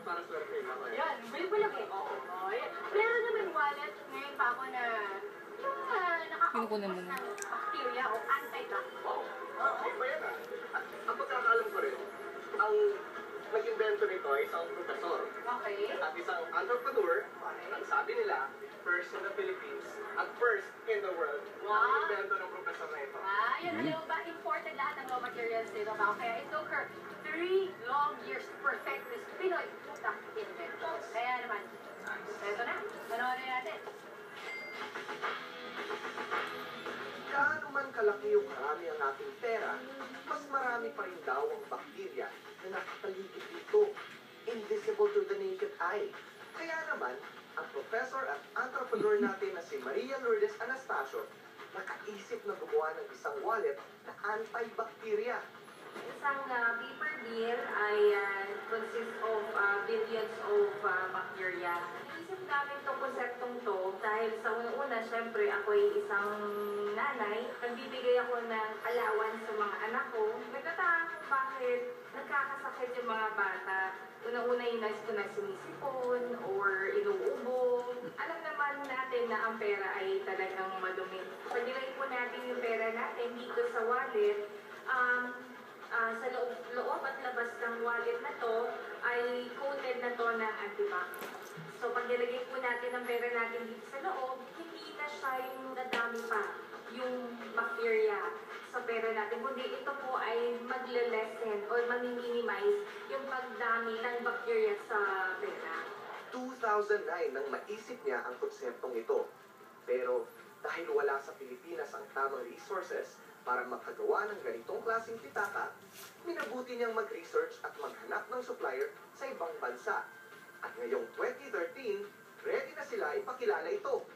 para swerte ako eh. Yan, bili ko lang eh. Oo. Meron naman wallet ngayon pa ako na yung nakakaupos ng bacteria o anti-black. Oo. Hindi ba yan ah? At ang pagkakaalam ko rin, ang nag-invento nito ay isang profesor. Okay. At isang entrepreneur, ang sabi nila, first in the Philippines at first in the world. Ang invento ng profesor na ito. Yun, alam mo ba, imported lahat ng raw materials nito ba? Kaya it took her 3 long years to perfect this Pinoy product invention. Kaya naman, ito na. Panoorin natin. Gaano man kalaki yung karami ang ating pera, mas marami pa rin daw ang bakterya na nakapaligid dito, invisible to the naked eye. Kaya naman, ang professor at entrepreneur natin na si Maria Lourdes Anastasio, nakaisip na gumawa ng isang wallet na anti-bacteria. Isang paper bill ay consists of billions of bacteria. Naisip namin itong konseptong to dahil sa una-una, syempre ako ay isang nanay. Nagbibigay ako ng allowance sa mga anak ko. Nagtataka kung bakit nagkakasakit yung mga bata. Una-una yung nais ko na sumisipon or inuubo. Alam naman natin na ang pera ay talagang madumi. Pag nilagay po natin yung pera natin dito sa wallet, sa loob at labas ng wallet na to ay coated na to ng antibac. So pag nilagay po natin ang pera natin dito sa loob, hindi na siya yung dadami pa yung bacteria sa pera natin, kundi ito po ay magle-lessen or mani-minimize yung pagdami ng bacteria sa pera. 2009 nang maisip niya ang konseptong ito. Pero dahil wala sa Pilipinas ang tamang resources para makagawa ng ganitong klaseng pitaka, minabuti niyang mag-research at maghanap ng supplier sa ibang bansa. At ngayong 2013, ready na sila ipakilala ito.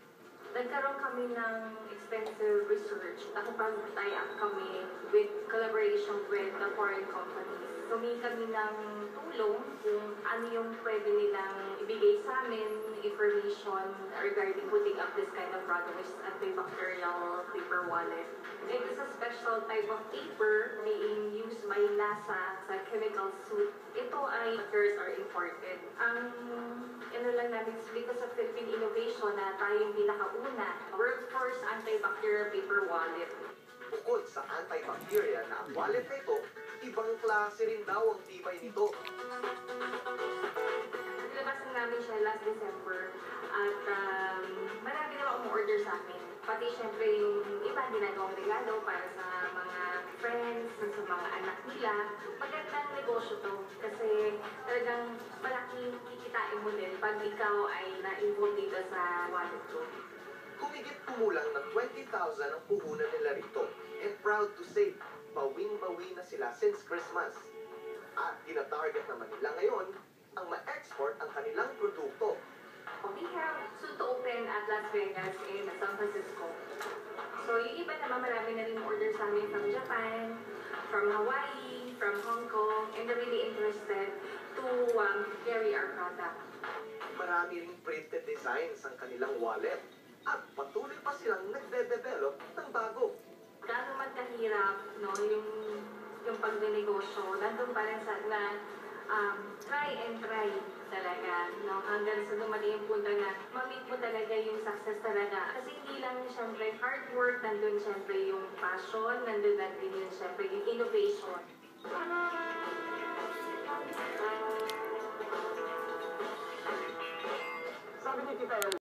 Nagkaroon kami ng extensive research. Nakapag-tie up kami with collaboration with the foreign companies. Humingi kami ng tulong kung ano yung pwede nilang ibigay sa amin, information regarding putting up this kind of product, which is antibacterial paper wallet. It is a special type of paper being used by NASA sa chemical suit. Ito ay materials are imported. Ang ano lang namin, because of Philippine innovation na tayo yung pinakauna, world's first antibacterial paper wallet. Bukod sa antibacteria na ang wallet na ito, ibang klase rin daw ang tibay nito. Nilabas na namin siya last December at marami naman umorder sa amin. Pati syempre yung iba ginagawang regalo para sa mga friends, sa mga anak nila. Magandang negosyo to kasi talagang malaking kikitain mo din pag ikaw ay na-involve dito sa wallet ko. Humigit kumulang ng 20,000 ang puhunan nila rito. And proud to say, bawing-bawi na sila since Christmas. At ginatarget naman nila ngayon ang ma-export ang kanilang produkto. We have soon to open at Las Vegas in San Francisco. So yung iba naman marami na rin order sa amin from Japan, from Hawaii, from Hong Kong, and they're really interested to carry our product. Marami ring printed designs ang kanilang wallet. At patuloy pa silang nagde-develop ng bago. Gaano man kahirap, no, yung pagdinegosyo, nandun pa rin sa na try and try talaga, no, hanggang sa dumating yung punto na ma-meet mo talaga yung success talaga. Kasi hindi lang syempre hard work, nandun syempre yung passion, nandun din yung syempre yung innovation. Sabi ni Tita